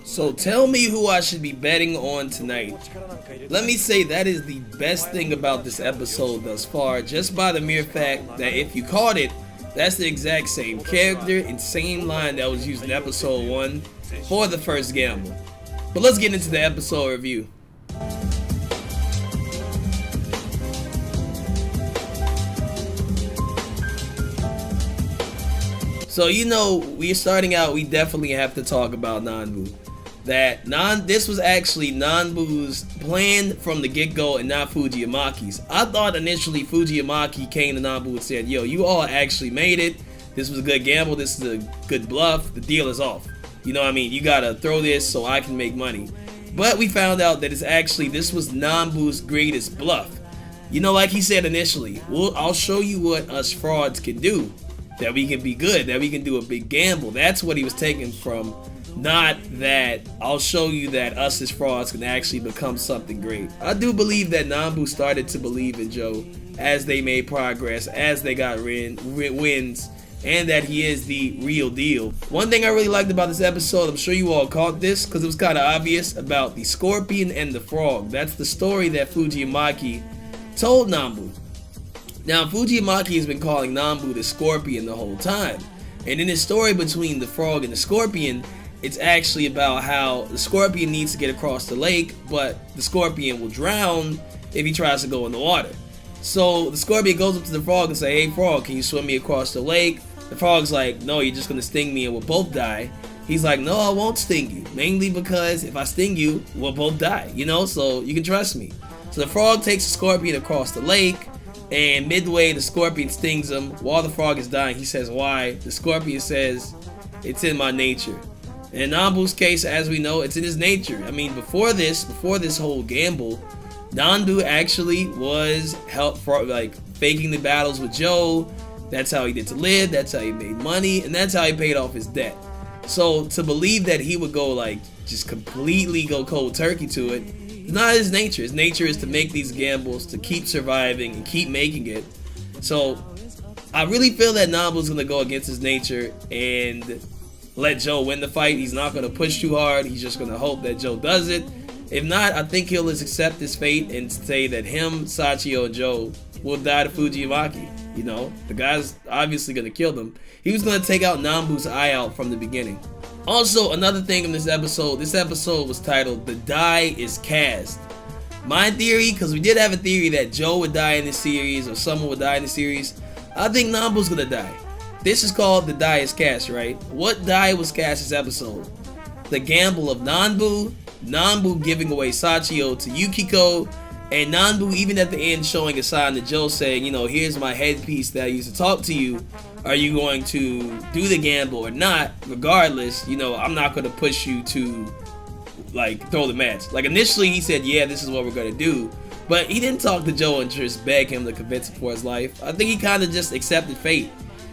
So tell me who I should be betting on tonight. Let me say that is the best thing about this episode thus far, just by the mere fact that if you caught it, that's the exact same character and same line that was used in episode 1 for the first gamble. But let's get into the episode review. So we're starting out, we definitely have to talk about Nanbu. This was actually Nanbu's plan from the get-go and not Fujiamaki's. I thought initially Fujiamaki came to Nanbu and said, yo, you all actually made it. This was a good gamble. This is a good bluff. The deal is off. You know what I mean? You gotta throw this so I can make money. But we found out that this was Nanbu's greatest bluff. Like he said initially, I'll show you what us frauds can do. That we can be good, that we can do a big gamble. That's what he was taking from. Not that I'll show you that us as frauds can actually become something great. I do believe that Nanbu started to believe in Joe as they made progress, as they got wins, and that he is the real deal. One thing I really liked about this episode, I'm sure you all caught this because it was kind of obvious, about the scorpion and the frog. That's the story that Fujiamaki told Nanbu. Now, Fujiamaki has been calling Nanbu the scorpion the whole time. And in his story between the frog and the scorpion, it's actually about how the scorpion needs to get across the lake, but the scorpion will drown if he tries to go in the water. So the scorpion goes up to the frog and says, hey frog, can you swim me across the lake? The frog's like, no, you're just going to sting me and we'll both die. He's like, no, I won't sting you. Mainly because if I sting you, we'll both die, so you can trust me. So the frog takes the scorpion across the lake, and midway the scorpion stings him. While the frog is dying, he says, why? The scorpion says, it's in my nature. And in Nanbu's case, as we know, it's in his nature. I mean, before this whole gamble, Nanbu actually was faking the battles with Joe. That's how he did to live, that's how he made money, and that's how he paid off his debt. So to believe that he would go just completely go cold turkey to it, it's not his nature. His nature is to make these gambles, to keep surviving and keep making it. So I really feel that Nanbu's gonna go against his nature and let Joe win the fight. He's not gonna push too hard. He's just gonna hope that Joe does it. If not, I think he'll just accept his fate and say that him, Sachio, and Joe will die to Fujiamaki. The guy's obviously gonna kill them. He was gonna take out Nanbu's eye out from the beginning. Also, another thing in this episode was titled "The Die is Cast." My theory, because we did have a theory that Joe would die in this series or someone would die in the series, I think Nanbu's gonna die. This is called "The Die is Cast," right? What die was cast this episode? The gamble of Nanbu giving away Sachio to Yukiko, and Nanbu even at the end showing a sign to Joe saying, here's my headpiece that I used to talk to you. Are you going to do the gamble or not? Regardless, I'm not going to push you to throw the match. Initially he said, yeah, this is what we're going to do. But he didn't talk to Joe and just beg him to convince him for his life. I think he kind of just accepted fate.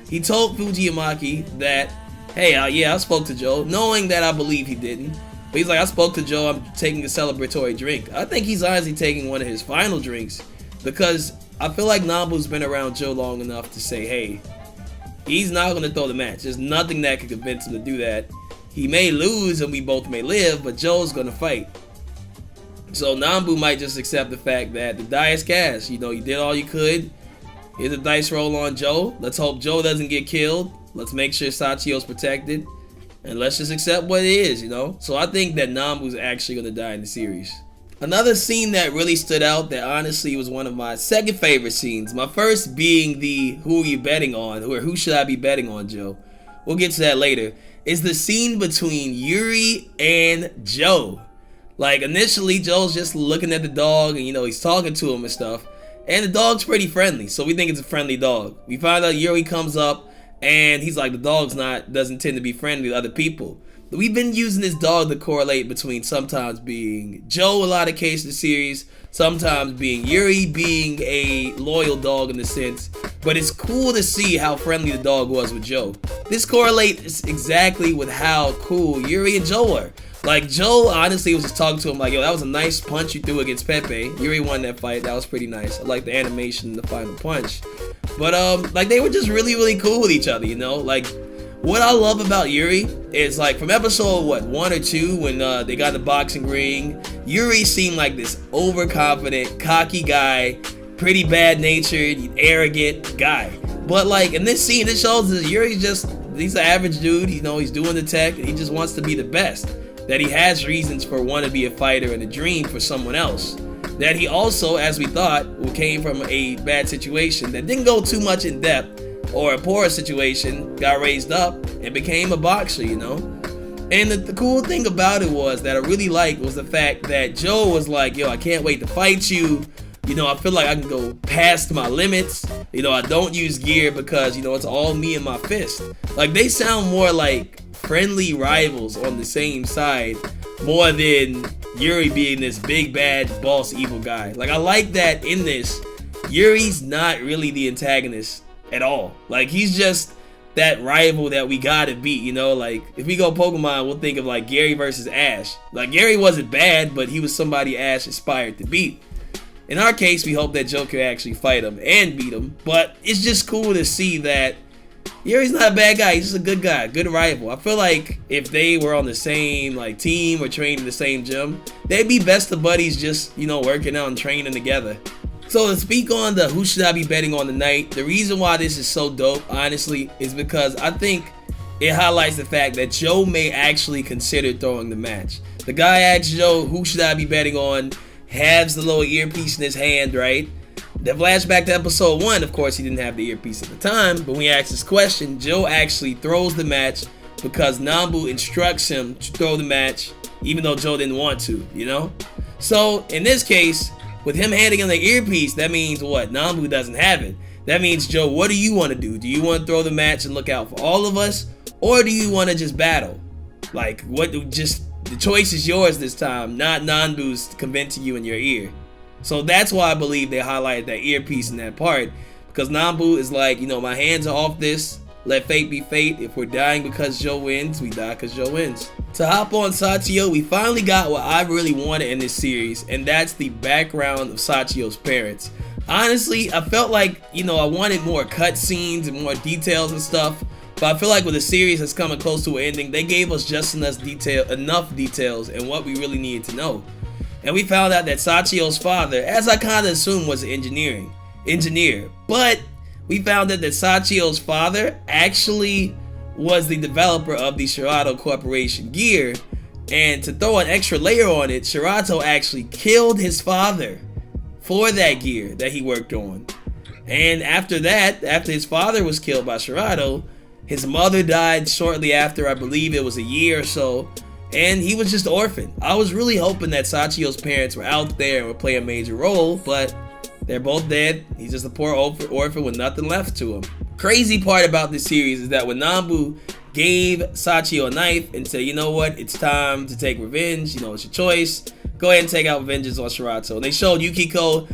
He told Fujiamaki that, hey, yeah, I spoke to Joe, knowing that I believe he didn't. But he's like, I spoke to Joe, I'm taking a celebratory drink. I think he's honestly taking one of his final drinks because I feel like Nanbu's been around Joe long enough to say, hey, he's not going to throw the match. There's nothing that could convince him to do that. He may lose and we both may live, but Joe's going to fight. So Nanbu might just accept the fact that the die is cast. You did all you could. Here's a dice roll on Joe. Let's hope Joe doesn't get killed. Let's make sure Sachio's protected. And let's just accept what it is, So I think that Nanbu's actually going to die in the series. Another scene that really stood out that honestly was one of my second favorite scenes. My first being the who are you betting on, or who should I be betting on, Joe? We'll get to that later. Is the scene between Yuri and Joe. Initially Joe's just looking at the dog and he's talking to him and stuff. And the dog's pretty friendly, so we think it's a friendly dog. We find out Yuri comes up and he's like, the dog's doesn't tend to be friendly to other people. We've been using this dog to correlate between sometimes being Joe a lot of cases in the series, sometimes being Yuri, being a loyal dog in a sense. But it's cool to see how friendly the dog was with Joe. This correlates exactly with how cool Yuri and Joe were. Joe honestly was just talking to him yo, that was a nice punch you threw against Pepe. Yuri won that fight. That was pretty nice. I like the animation in the final punch. But they were just really, really cool with each other, What I love about Yuri is like from episode 1 or 2 when they got in the boxing ring, Yuri seemed like this overconfident, cocky guy, pretty bad-natured, arrogant guy. But like in this scene, it shows that he's an average dude. He's doing the tech, and he just wants to be the best. That he has reasons for wanting to be a fighter and a dream for someone else. That he also, as we thought, came from a bad situation that didn't go too much in depth, or a poor situation, got raised up and became a boxer, And the cool thing about it was that I really liked was the fact that Joe was like, yo, I can't wait to fight you. I feel like I can go past my limits. I don't use gear because, it's all me and my fist. Like, they sound more like friendly rivals on the same side more than Yuri being this big bad boss evil guy. Like, I like that in this, Yuri's not really the antagonist at all. Like, he's just that rival that we gotta beat, like if we go Pokemon, we'll think of like Gary versus Ash. Like, Gary wasn't bad, but he was somebody Ash aspired to beat. In our case, we hope that Joe could actually fight him and beat him, but it's just cool to see that Yuri's not a bad guy. He's just a good guy, good rival. I feel like if they were on the same like team or trained in the same gym, they'd be best of buddies, just working out and training together. So to speak on the who should I be betting on tonight, the reason why this is so dope, honestly, is because I think it highlights the fact that Joe may actually consider throwing the match. The guy asks Joe, who should I be betting on? Has the little earpiece in his hand, right? The flashback to episode 1, of course, he didn't have the earpiece at the time, but when he asks this question, Joe actually throws the match because Nanbu instructs him to throw the match, even though Joe didn't want to, So, in this case, with him handing him the earpiece, that means what? Nanbu doesn't have it. That means, Joe, what do you want to do? Do you want to throw the match and look out for all of us? Or do you want to just battle? Like, the choice is yours this time, not Nanbu's convincing you in your ear. So that's why I believe they highlighted that earpiece in that part. Because Nanbu is like, my hands are off this. Let fate be fate. If we're dying because Joe wins, we die because Joe wins. To hop on Sachio, we finally got what I really wanted in this series, and that's the background of Sachio's parents. Honestly, I felt like, I wanted more cutscenes and more details and stuff, but I feel like with the series that's coming close to an ending, they gave us just enough details and what we really needed to know. And we found out that Sachio's father, as I kind of assumed, was an engineer, but we found out that Sachio's father actually was the developer of the Shirato Corporation gear, and to throw an extra layer on it, Shirato actually killed his father for that gear that he worked on. And after his father was killed by Shirato, his mother died shortly after, I believe it was a year or so, and he was just orphaned. I was really hoping that Sachio's parents were out there and would play a major role, but they're both dead. He's just a poor orphan with nothing left to him. Crazy part about this series is that when Nanbu gave Sachio a knife and said, you know what, it's time to take revenge, it's your choice, go ahead and take out vengeance on Shirato. And they showed Yukiko.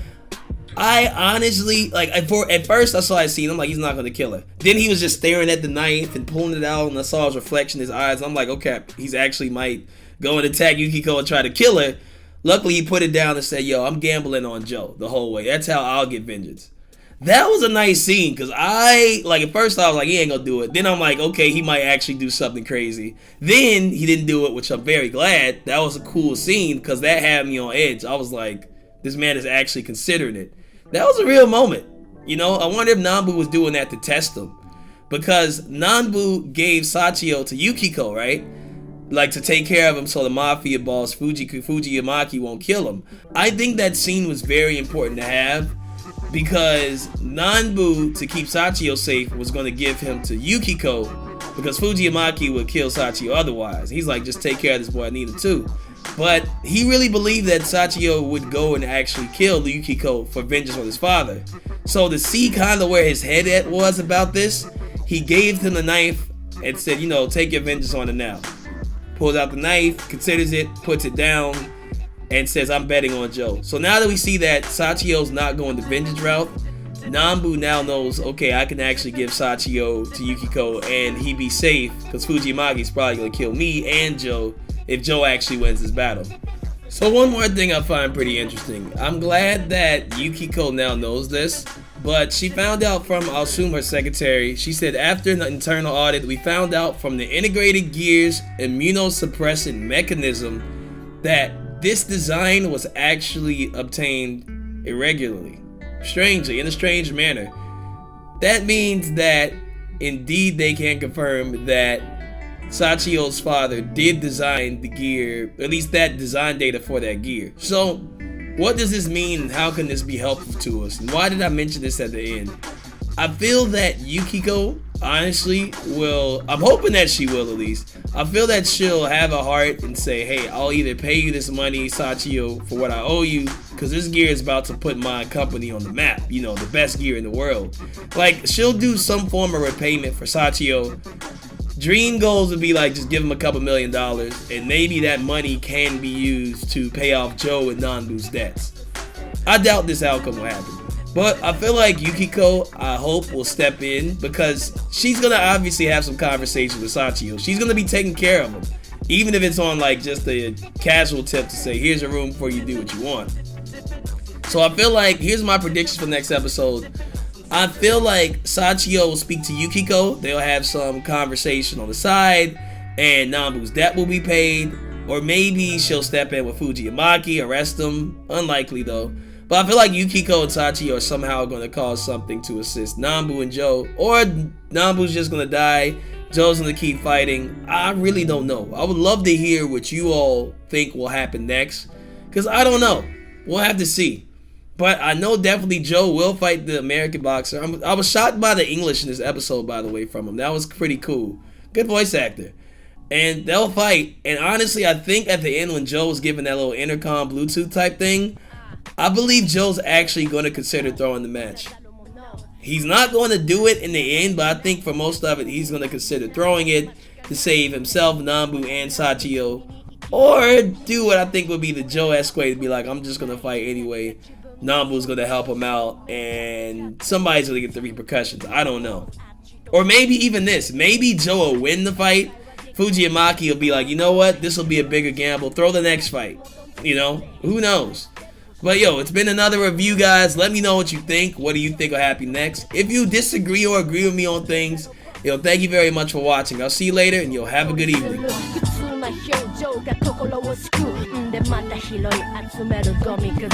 I honestly, at first I saw that scene, I'm like, he's not going to kill her. Then he was just staring at the knife and pulling it out, and I saw his reflection in his eyes. I'm like, okay, he's actually might go and attack Yukiko and try to kill her. Luckily, he put it down and said, yo, I'm gambling on Joe the whole way. That's how I'll get vengeance. That was a nice scene, because at first I was like, he ain't gonna do it. Then I'm like, okay, he might actually do something crazy. Then he didn't do it, which I'm very glad. That was a cool scene, because that had me on edge. I was like, this man is actually considering it. That was a real moment. I wonder if Nanbu was doing that to test him. Because Nanbu gave Sachio to Yukiko, right? Like, to take care of him so the mafia boss Fujiamaki won't kill him. I think that scene was very important to have, because Nanbu, to keep Sachio safe, was going to give him to Yukiko, because Fujiamaki would kill Sachio otherwise. He's like, just take care of this boy, I need him too. But he really believed that Sachio would go and actually kill Yukiko for vengeance on his father. So to see kind of where his head at was about this, he gave him the knife and said, take your vengeance on it now. Pulls out the knife, considers it, puts it down, and says, I'm betting on Joe. So now that we see that Sachio's not going the vengeance route, Nanbu now knows, okay, I can actually give Sachio to Yukiko and he be safe, because Fujiamaki's probably going to kill me and Joe if Joe actually wins this battle. So one more thing I find pretty interesting. I'm glad that Yukiko now knows this, But she found out from, I'll assume, her secretary. She said, after an internal audit, we found out from the integrated gear's immunosuppressant mechanism that this design was actually obtained irregularly. Strangely, in a strange manner. That means that indeed they can confirm that Sachio's father did design the gear, at least that design data for that gear. So, what does this mean and how can this be helpful to us? And why did I mention this at the end? I feel that Yukiko, honestly, I'm hoping that she will at least. I feel that she'll have a heart and say, hey, I'll either pay you this money, Sachio, for what I owe you, because this gear is about to put my company on the map, you know, the best gear in the world. Like, she'll do some form of repayment for Sachio. Dream goals would be like, just give him a couple $1 million, and maybe that money can be used to pay off Joe and Nanbu's debts. I doubt this outcome will happen. But I feel like Yukiko, I hope, will step in because she's going to obviously have some conversations with Sachio. She's going to be taking care of him. Even if it's on like just a casual tip to say, here's a room for you to do what you want. So I feel like, here's my predictions for next episode. I feel like Sachio will speak to Yukiko. They'll have some conversation on the side, and Nanbu's debt will be paid. Or maybe she'll step in with Fujiamaki, arrest him. Unlikely though. But I feel like Yukiko and Sachio are somehow going to cause something to assist Nanbu and Joe. Or Nanbu's just going to die. Joe's going to keep fighting. I really don't know. I would love to hear what you all think will happen next. Because I don't know. We'll have to see. But I know definitely Joe will fight the American boxer. I was shocked by the English in this episode, by the way, from him. That was pretty cool. Good voice actor. And they'll fight. And honestly, I think at the end when Joe was given that little intercom Bluetooth type thing, I believe Joe's actually going to consider throwing the match. He's not going to do it in the end, but I think for most of it, he's going to consider throwing it to save himself, Nanbu, and Sachio. Or do what I think would be the Joe-esque way to be like, I'm just going to fight anyway. Nanbu's going to help him out, and somebody's going to get the repercussions. I don't know. Or maybe even this. Maybe Joe will win the fight. Fujiamaki will be like, you know what? This will be a bigger gamble. Throw the next fight. You know? Who knows? But yo, it's been another review, guys. Let me know what you think. What do you think will happen next? If you disagree or agree with me on things, yo, thank you very much for watching. I'll see you later, and yo, have a good evening. 心が心を救うんでまた拾い集めるゴミくず